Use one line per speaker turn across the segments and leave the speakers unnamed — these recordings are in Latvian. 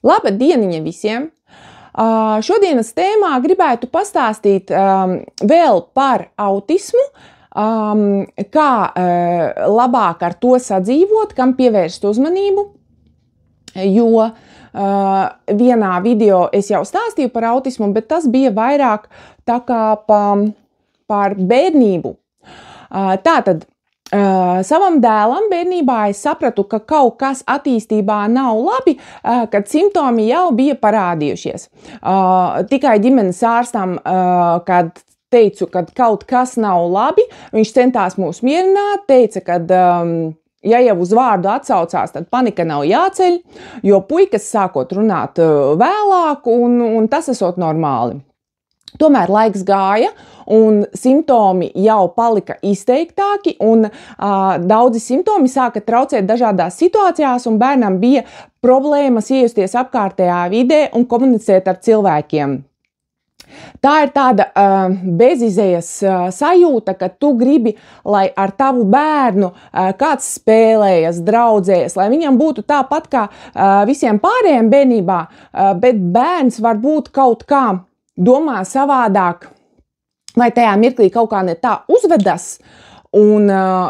Laba dieniņa visiem! Šodienas tēmā gribētu pastāstīt vēl par autismu, kā labāk ar to sadzīvot, kam pievērst uzmanību, jo vienā video es jau stāstīju par autismu, bet tas bija vairāk tā kā par bērnību. Tātad, savam dēlam bērnībā es sapratu, ka kaut kas attīstībā nav labi, kad simptomi jau bija parādījušies. Tikai ģimenes ārstam, kad teicu, ka kaut kas nav labi, viņš centās mūs mierināt, teica, ka ja jau uz vārdu atsaucās, tad panika nav jāceļ, jo puikas sākot runāt vēlāk un tas esot normāli. Tomēr laiks gāja un simptomi jau palika izteiktāki un daudzi simptomi sāka traucēt dažādās situācijās un bērnam bija problēmas iejusties apkārtējā vidē un komunicēt ar cilvēkiem. Tā ir tāda bezizējas sajūta, ka tu gribi, lai ar tavu bērnu kāds spēlējas, draudzējas, lai viņam būtu tāpat kā visiem pārējiem bērnībā, bet bērns var būt kaut kā domā savādāk, vai tajā mirklī kaut kā ne tā uzvedas, un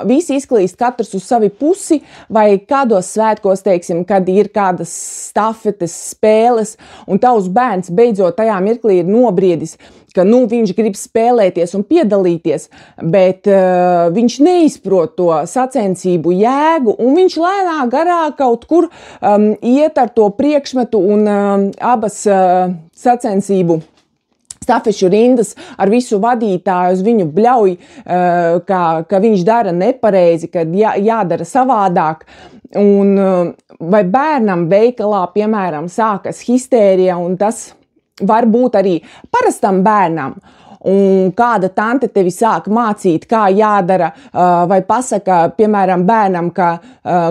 visi izklīst katrs uz savu pusi, vai kādos svētkos, teiksim, kad ir kādas stafetes spēles, un tavs bērns beidzot tajā mirklī ir nobriedis, ka viņš grib spēlēties un piedalīties, bet viņš neizprot to sacensību jēgu, un viņš lēnā garā kaut kur iet ar to priekšmetu un abas sacensību stafešu rindas ar visu vadītāju uz viņu bļauj, ka viņš dara nepareizi, ka jādara savādāk. Un vai bērnam veikalā, piemēram, sākas histērija, un tas var būt arī parastam bērnam. Un kāda tante tevi sāk mācīt, kā jādara, vai pasaka, piemēram, bērnam, ka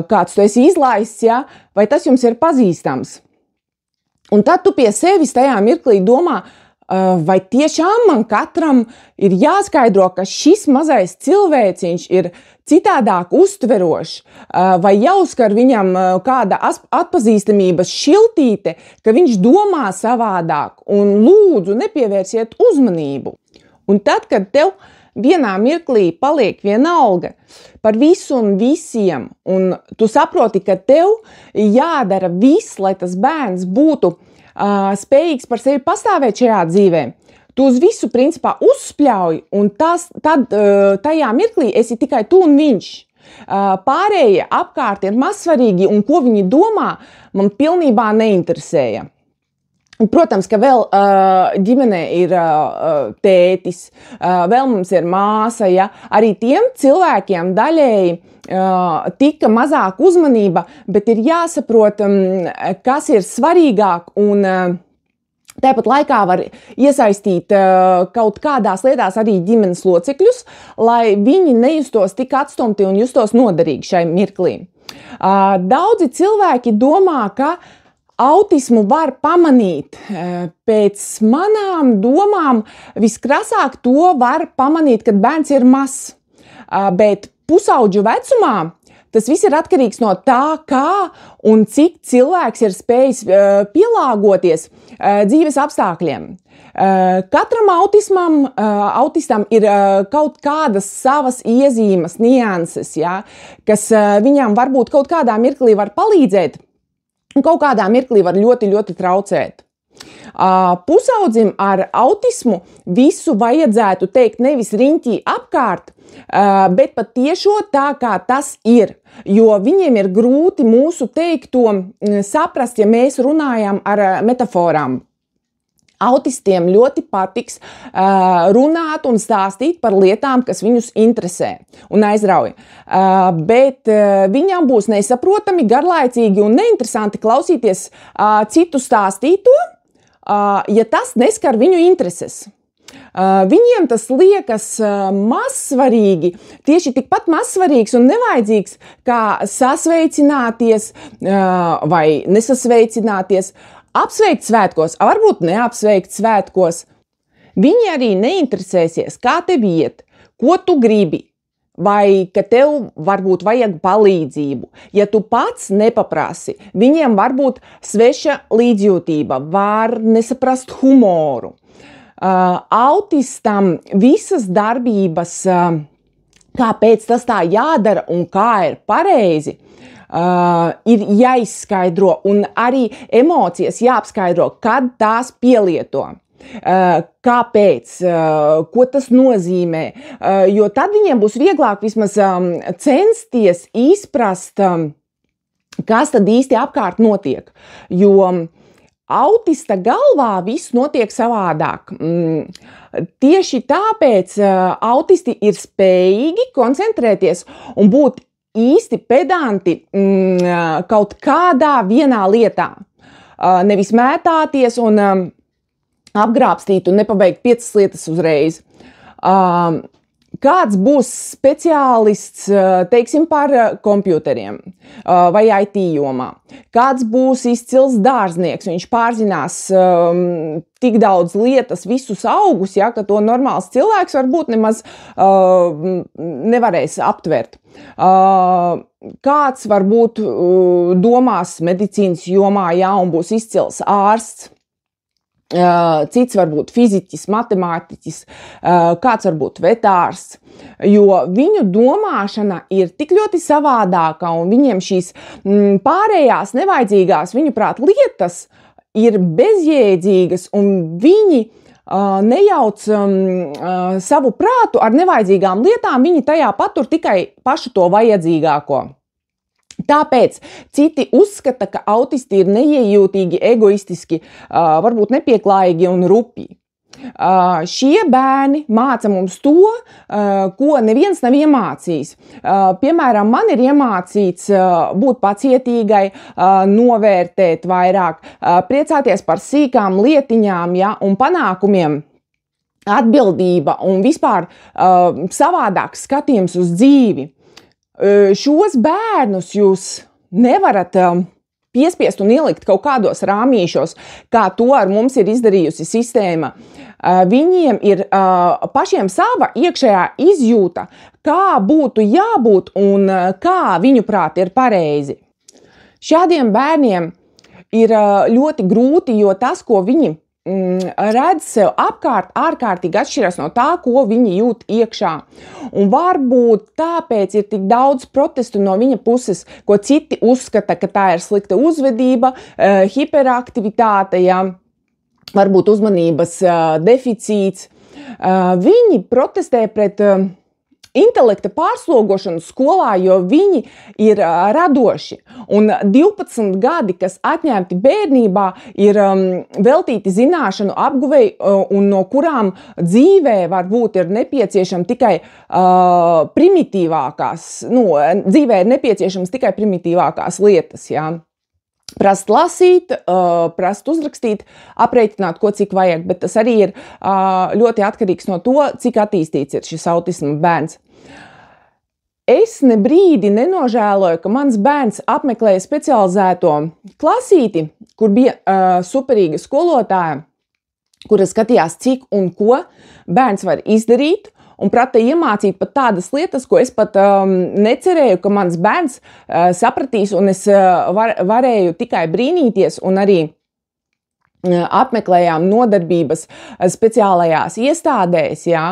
kāds tu esi izlaists, ja? Vai tas jums ir pazīstams. Un tad tu pie sevis tajā mirklī domā, vai tiešām man katram ir jāskaidro, ka šis mazais cilvēciņš ir citādāk uztverošs, vai jāuzskar viņam kāda atpazīstamības šiltīte, ka viņš domā savādāk un lūdzu nepievērsiet uzmanību. Un tad, kad tev vienā mirklī paliek vienalga par visu un visiem, un tu saproti, ka tev jādara viss, lai tas bērns būtu spējīgs par sevi pastāvēt šajā dzīvē, tu uz visu principā uzspļauj, un tad tajā mirklī esi tikai tu un viņš. Pārējie apkārt ir mazsvarīgi, un ko viņi domā, man pilnībā neinteresēja. Un, protams, ka vēl ģimenē ir tētis, vēl mums ir māsa, ja? Arī tiem cilvēkiem daļēji tika mazāk uzmanība, bet ir jāsaprot, kas ir svarīgāk, un tāpat laikā var iesaistīt kaut kādās lietās arī ģimenes locekļus, lai viņi nejustos tik atstumti un justos noderīgi šai mirklī. Daudzi cilvēki domā, ka autismu var pamanīt. Pēc manām domām viskrasāk to var pamanīt, kad bērns ir mazs, bet pusaudžu vecumā tas viss ir atkarīgs no tā, kā un cik cilvēks ir spējis pielāgoties dzīves apstākļiem. Katram autistam ir kaut kādas savas iezīmes, nianses, ja, kas viņam varbūt kaut kādā mirklī var palīdzēt, un kaut kādā mirklī var ļoti, ļoti traucēt. Pusaudzim ar autismu visu vajadzētu teikt nevis riņķī apkārt, bet pat tiešo tā, kā tas ir, jo viņiem ir grūti mūsu teikto saprast, ja mēs runājam ar metaforām. Autistiem ļoti patiks runāt un stāstīt par lietām, kas viņus interesē un aizrauj. Bet viņam būs nesaprotami, garlaicīgi un neinteresanti klausīties citu stāstīto, ja tas neskar viņu intereses. Viņiem tas liekas mazsvarīgi, tieši tikpat mazsvarīgs un nevajadzīgs, kā sasveicināties vai nesasveicināties, apsveikt svētkos, varbūt neapsveikt svētkos. Viņi arī neinteresēsies, kā tev iet, ko tu gribi, vai ka tev varbūt vajag palīdzību. Ja tu pats nepaprasi, viņiem var būt sveša līdzjūtība, var nesaprast humoru. Autistam visas darbības, kāpēc tas tā jādara un kā ir pareizi, ir jāizskaidro un arī emocijas jāapskaidro, kad tās pielieto. Kāpēc, ko tas nozīmē, jo tad viņiem būs vieglāk vismaz censties izprast, kas tad īsti apkārt notiek, jo autista galvā viss notiek savādāk. Tieši tāpēc autisti ir spējīgi koncentrēties un būt īsti pedanti kaut kādā vienā lietā. Nevis mētāties un apgrābstīt un nepabeigt 5 lietas uzreiz. Kāds būs speciālists, teiksim, par kompjuteriem vai IT jomā? Kāds būs izcils dārznieks? Viņš pārzinās tik daudz lietas, visus augus, ja, ka to normāls cilvēks varbūt nemaz nevarēs aptvert. Kāds varbūt domās medicīnas jomā, ja, un būs izcils ārsts? Cits varbūt fiziķis, matemātiķis, kāds varbūt vetārsts, jo viņu domāšana ir tik ļoti savādāka un viņiem šīs pārējās nevajadzīgās, viņuprāt, lietas ir bezjēdzīgas un viņi nejauc savu prātu ar nevajadzīgām lietām, viņi tajā patur tikai pašu to vajadzīgāko. Tāpēc citi uzskata, ka autisti ir neiejūtīgi, egoistiski, varbūt nepieklājīgi un rupji. Šie bērni māca mums to, ko neviens nav iemācījis. Piemēram, man ir iemācīts būt pacietīgai, novērtēt vairāk, priecāties par sīkām lietiņām, ja, un panākumiem, atbildība un vispār savādāks skatījums uz dzīvi. Šos bērnus jūs nevarat piespiest un ielikt kaut kādos rāmīšos, kā to ar mums ir izdarījusi sistēma. Viņiem ir pašiem sava iekšējā izjūta, kā būtu jābūt un kā viņuprāt ir pareizi. Šādiem bērniem ir ļoti grūti, jo tas, ko viņi redz sev apkārt, ārkārtīgi atšķiras no tā, ko viņi jūt iekšā. Un varbūt tāpēc ir tik daudz protestu no viņa puses, ko citi uzskata, ka tā ir slikta uzvedība, hiperaktivitāte, ja, varbūt uzmanības deficīts. Viņi protestē pret intelekta pārslogošanu skolā, jo viņi ir radoši. Un 12 gadi, kas atņemti bērnībā, ir veltīti zināšanu apguvei un no kurām dzīvē varbūt ir nepieciešama tikai primitīvākās, dzīvē ir nepieciešamas tikai primitīvākās lietas, jā. Prast lasīt, prast uzrakstīt, aprēķināt, ko cik vajag, bet tas arī ir ļoti atkarīgs no to, cik attīstīts ir šis autisma bērns. Es ne brīdi nenožēloju, ka mans bērns apmeklēja specializēto klasīti, kur bija superīga skolotāja, kura skatījās, cik un ko bērns var izdarīt, un prata iemācīt pat tādas lietas, ko es pat necerēju, ka mans bērns sapratīs, un es varēju tikai brīnīties, un arī apmeklējām nodarbības speciālajās iestādēs, jā,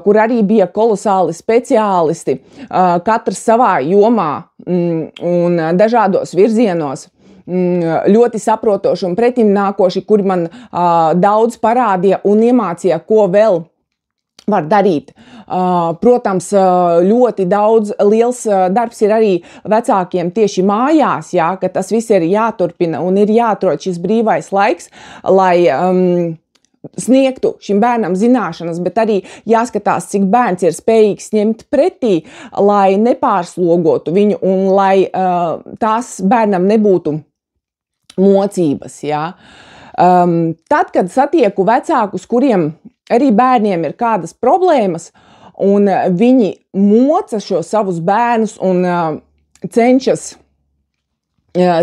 kur arī bija kolosāli speciālisti, katrs savā jomā un dažādos virzienos. Ļoti saprotoši un pretim nākoši, kuri man daudz parādīja un iemācīja, ko vēl var darīt. Protams, ļoti daudz liels darbs ir arī vecākiem tieši mājās, jā, ka tas viss ir jāturpina un ir jāatrod šis brīvais laiks, lai sniegtu šim bērnam zināšanas, bet arī jāskatās, cik bērns ir spējīgs ņemt pretī, lai nepārslogotu viņu un lai tās bērnam nebūtu mocības, jā. Tad, kad satieku vecākus, kuriem arī bērniem ir kādas problēmas, un viņi moca šos savus bērnus un cenšas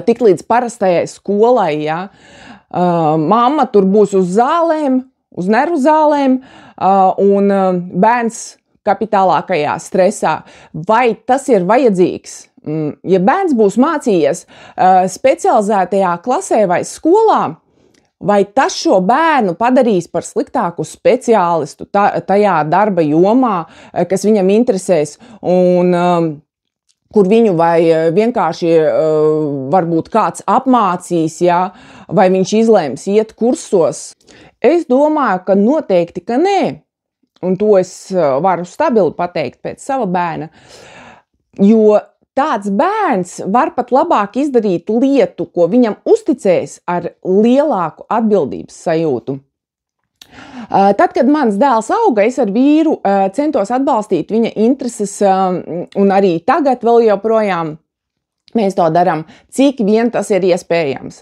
tikt līdz parastajai skolai, ja. Mamma tur būs uz zālēm, uz nervu zālēm, un bērns kapitālākajā stresā. Vai tas ir vajadzīgs? Ja bērns būs mācījies specializētajā klasē vai skolā, vai tas šo bērnu padarīs par sliktāku speciālistu tajā darba jomā, kas viņam interesēs, un kur viņu vai vienkārši varbūt kāds apmācīs, ja, vai viņš izlēms iet kursos? Es domāju, ka noteikti, ka nē. Un to es varu stabili pateikt pēc sava bērna, jo tāds bērns var pat labāk izdarīt lietu, ko viņam uzticēs, ar lielāku atbildības sajūtu. Tad, kad mans dēls auga, es ar vīru centos atbalstīt viņa intereses, un arī tagad vēl joprojām mēs to darām, cik vien tas ir iespējams.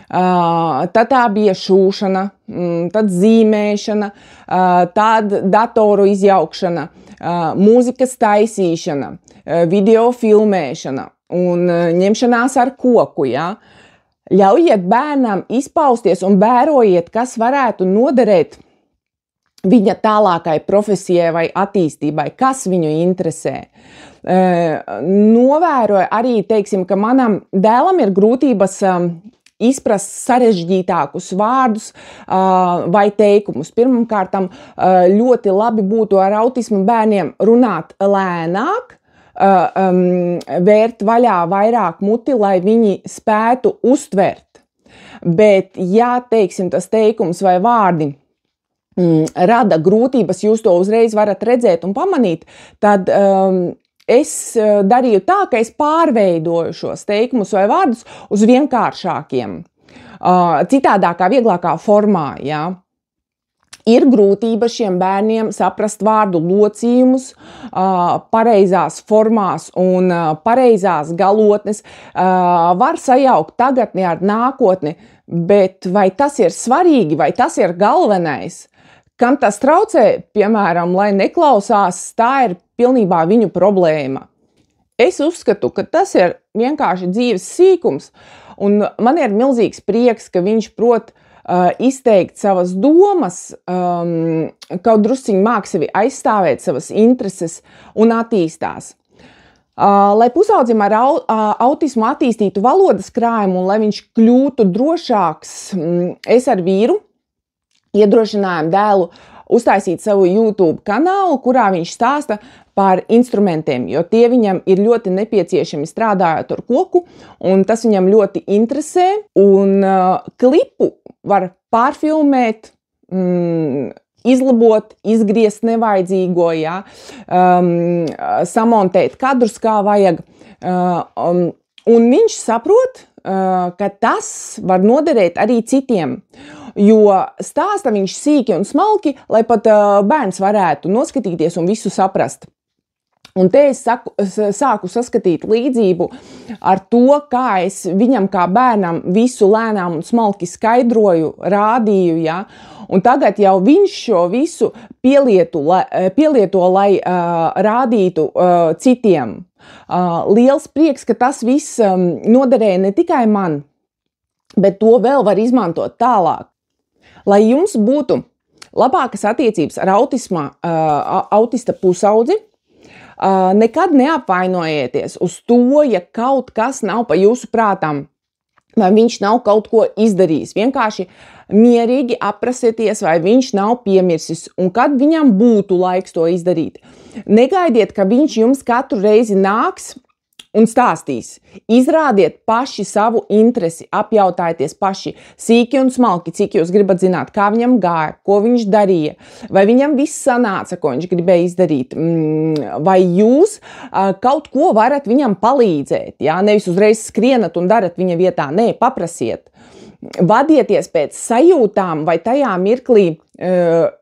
Tad tā bija šūšana, tad zīmēšana, tad datoru izjaukšana, mūzikas taisīšana, video filmēšana un ņemšanās ar koku. Ja? Ļaujiet bērnam izpausties un vērojiet, kas varētu noderēt viņa tālākai profesijai vai attīstībai, kas viņu interesē. Novēroju arī, teiksim, ka manam dēlam ir grūtības izprast sarežģītākus vārdus vai teikumus. Pirmkārt, ļoti labi būtu ar autismu bērniem runāt lēnāk, vērt vaļā vairāk muti, lai viņi spētu uztvert. Bet, ja, teiksim, tas teikums vai vārdi rada grūtības, jūs to uzreiz varat redzēt un pamanīt, tad es darīju tā, ka es pārveidoju šos teikumus vai vārdus uz vienkāršākiem, citādākā, vieglākā formā, jā. Ir grūtība šiem bērniem saprast vārdu locījumus pareizās formās un pareizās galotnes. Var sajaukt tagadni ar nākotni, bet vai tas ir svarīgi, vai tas ir galvenais? Kam tas traucē, piemēram, lai neklausās, tā ir pilnībā viņu problēma. Es uzskatu, ka tas ir vienkārši dzīves sīkums, un man ir milzīgs prieks, ka viņš prot izteikt savas domas, kaut drusciņi māk sevi aizstāvēt savas intereses un attīstās. Lai pusaudzim ar autismu attīstītu valodas krājumu un lai viņš kļūtu drošāks, es ar vīru iedrošinājām dēlu uztaisīt savu YouTube kanālu, kurā viņš stāsta par instrumentiem, jo tie viņam ir ļoti nepieciešami strādājot ar koku, un tas viņam ļoti interesē, un klipu var pārfilmēt, izlabot, izgriezt nevajadzīgo, ja, samontēt kadrus kā vajag, un viņš saprot, ka tas var noderēt arī citiem, jo stāsta viņš sīki un smalki, lai pat bērns varētu noskatīties un visu saprast. Un te es sāku saskatīt līdzību ar to, kā es viņam kā bērnam visu lēnām un smalki skaidroju, rādīju, ja? Un tagad jau viņš šo visu pielieto, lai rādītu citiem. Liels prieks, ka tas viss noderēja ne tikai man, bet to vēl var izmantot tālāk. Lai jums būtu labākas attiecības ar autista pusaudzi, nekad neapvainojieties uz to, ja kaut kas nav pa jūsu prātam, vai viņš nav kaut ko izdarījis. Vienkārši mierīgi aprasieties, vai viņš nav piemirsis, un kad viņam būtu laiks to izdarīt. Negaidiet, ka viņš jums katru reizi nāks un stāstīs. Izrādiet paši savu interesi, apjautājieties paši sīki un smalki, cik jūs gribat zināt, kā viņam gāja, ko viņš darīja, vai viņam viss sanāca, ko viņš gribēja izdarīt, vai jūs kaut ko varat viņam palīdzēt, ja? Nevis uzreiz skrienat un darat viņa vietā, nē, paprasiet. Vadieties pēc sajūtām, vai tajā mirklī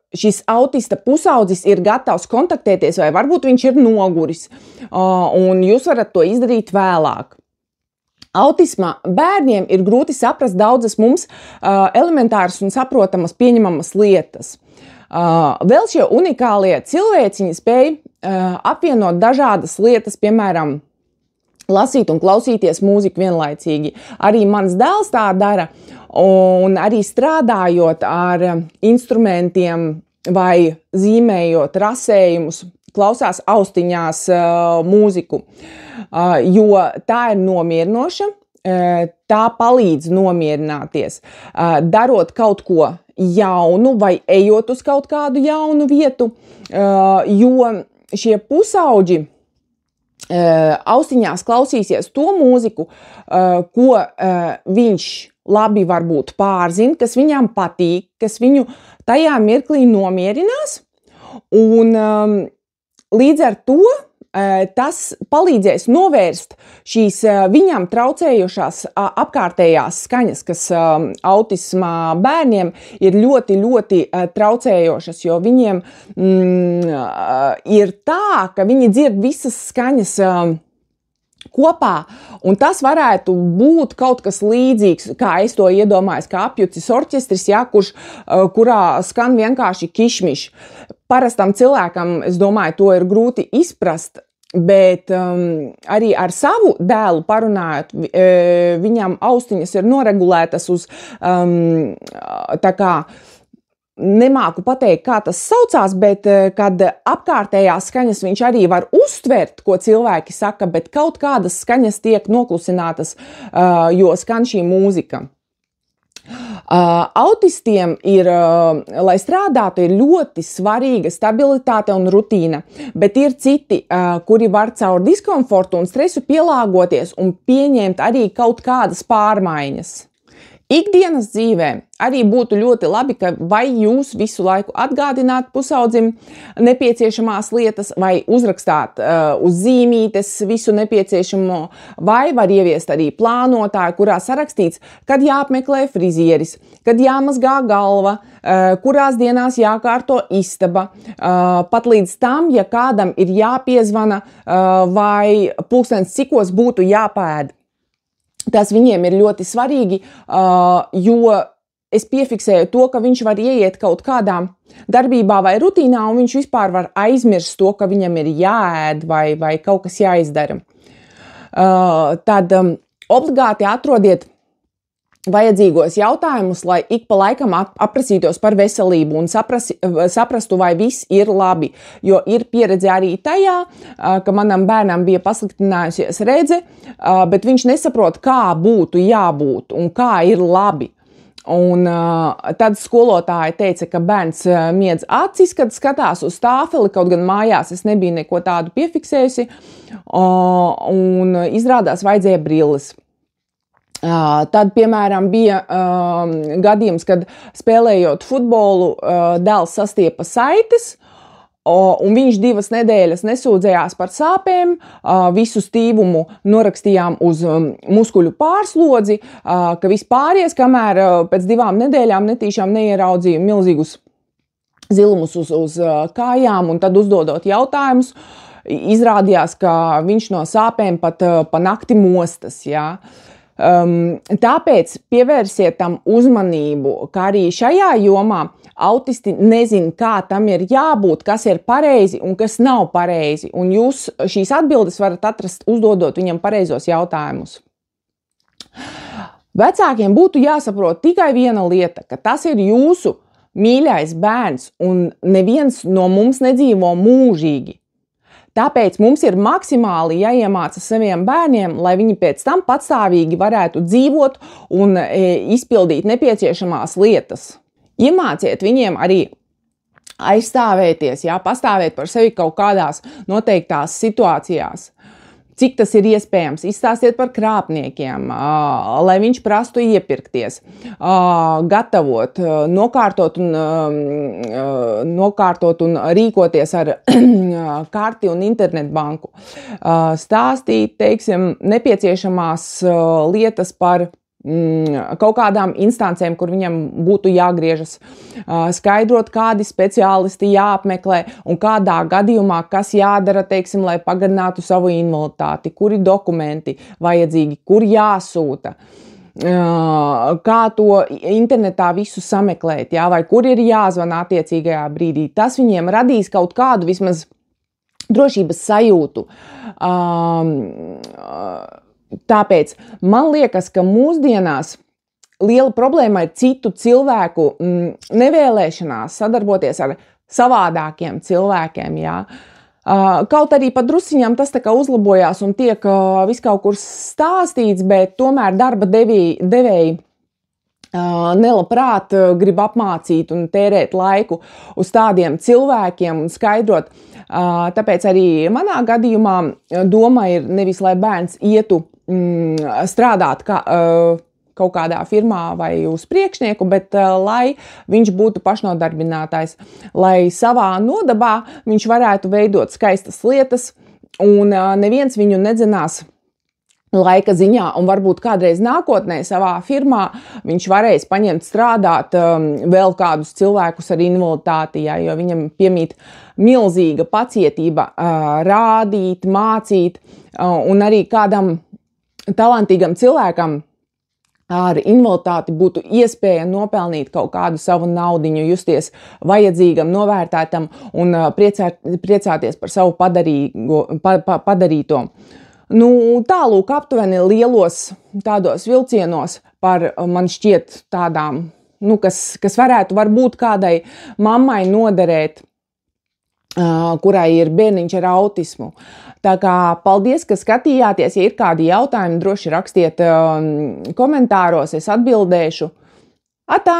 šis autista pusaudzis ir gatavs kontaktēties, vai varbūt viņš ir noguris, un jūs varat to izdarīt vēlāk. Autisma bērniem ir grūti saprast daudzas mums elementāras un saprotamas pieņemamas lietas. Vēl šie unikālie cilvēciņi spēj apvienot dažādas lietas, piemēram, lasīt un klausīties mūziku vienlaicīgi. Arī mans dēls tā dara, un arī strādājot ar instrumentiem vai zīmējot rasējumus, klausās austiņās mūziku, jo tā ir nomierinoša, tā palīdz nomierināties, darot kaut ko jaunu vai ejot uz kaut kādu jaunu vietu, jo šie pusauģi austiņās klausīsies to mūziku, ko viņš labi varbūt pārzina, kas viņam patīk, kas viņu tajā mirklī nomierinās, un līdz ar to tas palīdzēs novērst šīs viņam traucējošās apkārtējās skaņas, kas autisma bērniem ir ļoti, ļoti traucējošas, jo viņiem ir tā, ka viņi dzird visas skaņas kopā, un tas varētu būt kaut kas līdzīgs, kā es to iedomājos, kā apjucis orķestris, kurā skan vienkārši kišmiš. Parastam cilvēkam, es domāju, to ir grūti izprast, bet arī ar savu dēlu parunājot, viņam austiņas ir noregulētas uz tā kā nemāku pateikt, kā tas saucās, bet kad apkārtējās skaņas viņš arī var uztvert, ko cilvēki saka, bet kaut kādas skaņas tiek noklusinātas, jo skan šī mūzika. Autistiem ir, lai strādātu, ir ļoti svarīga stabilitāte un rutīna, bet ir citi, kuri var caur diskomfortu un stresu pielāgoties un pieņemt arī kaut kādas pārmaiņas. Ikdienas dzīvē arī būtu ļoti labi, ka vai jūs visu laiku atgādināt pusaudzim nepieciešamās lietas, vai uzrakstāt uz zīmītes visu nepieciešamo, vai var ieviest arī plānotāju, kurā sarakstīts, kad jāapmeklē frizieris, kad jāmazgā galva, kurās dienās jākārto istaba, pat līdz tam, ja kādam ir jāpiezvana vai pulkstens cikos būtu jāpēd. Tas viņiem ir ļoti svarīgi, jo es piefiksēju to, ka viņš var ieiet kaut kādā darbībā vai rutīnā, un viņš vispār var aizmirst to, ka viņam ir jāēd vai kaut kas jāizdara. Tad obligāti atrodiet vajadzīgos jautājumus, lai ik pa laikam aprasītos par veselību un saprastu, vai viss ir labi. Jo ir pieredze arī tajā, ka manam bērnam bija pasliktinājusies redze, bet viņš nesaprot, kā būtu jābūt un kā ir labi. Un tad skolotāja teica, ka bērns miedz acis, kad skatās uz tāfeli, kaut gan mājās es nebiju neko tādu piefiksējusi, un izrādās vajadzēja brilles. Tad, piemēram, bija gadījums, kad spēlējot futbolu, dēls sastiepa saites, un viņš 2 nedēļas nesūdzējās par sāpēm, visu stīvumu norakstījām uz muskuļu pārslodzi, ka viss pāries, kamēr pēc 2 nedēļām netīšām neieraudzīju milzīgus zilumus uz kājām, un tad uzdodot jautājumus, izrādījās, ka viņš no sāpēm pat pa nakti mostas, jā. Tāpēc pievērsiet tam uzmanību, ka arī šajā jomā autisti nezin, kā tam ir jābūt, kas ir pareizi un kas nav pareizi, un jūs šīs atbildes varat atrast, uzdodot viņam pareizos jautājumus. Vecākiem būtu jāsaprot tikai viena lieta, ka tas ir jūsu mīļais bērns, un neviens no mums nedzīvo mūžīgi. Tāpēc mums ir maksimāli jāiemāca saviem bērniem, lai viņi pēc tam patstāvīgi varētu dzīvot un izpildīt nepieciešamās lietas. Iemāciet viņiem arī aizstāvēties, pastāvēt par sevi kaut kādās noteiktās situācijās. Cik tas ir iespējams, izstāstiet par krāpniekiem, lai viņš prastu iepirkties, gatavot, nokārtot un rīkoties ar karti un internetbanku. Stāstīt, teiksim, nepieciešamās lietas par kaut kādām instancēm, kur viņam būtu jāgriežas, skaidrot, kādi speciālisti jāapmeklē un kādā gadījumā, kas jādara, teiksim, lai pagarinātu savu invaliditāti, kuri dokumenti vajadzīgi, kur jāsūta, kā to internetā visu sameklēt, vai kur ir jāzvana attiecīgajā brīdī. Tas viņiem radīs kaut kādu vismaz drošības sajūtu. Tāpēc man liekas, ka mūsdienās liela problēma ir citu cilvēku nevēlēšanās sadarboties ar savādākiem cilvēkiem. Kaut arī pa drusiņām tas tā kā uzlabojās un tiek viss kaut kur stāstīts, bet tomēr darba devēji nelabprāt grib apmācīt un tērēt laiku uz tādiem cilvēkiem un skaidrot. Tāpēc arī manā gadījumā doma ir nevis, lai bērns ietu strādāt kaut kādā firmā vai uz priekšnieku, bet lai viņš būtu pašnodarbinātājs, lai savā nodabā viņš varētu veidot skaistas lietas un neviens viņu nedzinās laika ziņā, un varbūt kādreiz nākotnē savā firmā viņš varēs paņemt strādāt vēl kādus cilvēkus ar invaliditāti, jo viņam piemīt milzīga pacietība rādīt, mācīt, un arī kādam talantīgam cilvēkam ar invaliditāti būtu iespēja nopelnīt kaut kādu savu naudiņu, justies vajadzīgam, novērtētam un priecāties par savu padarīto. Tālūk aptuveni lielos tādos vilcienos par, man šķiet, tādām, kas varētu varbūt kādai mammai noderēt, kurai ir bērniņš ar autismu. Tā kā paldies, ka skatījāties. Ja ir kādi jautājumi, droši rakstiet komentāros, es atbildēšu. Atā!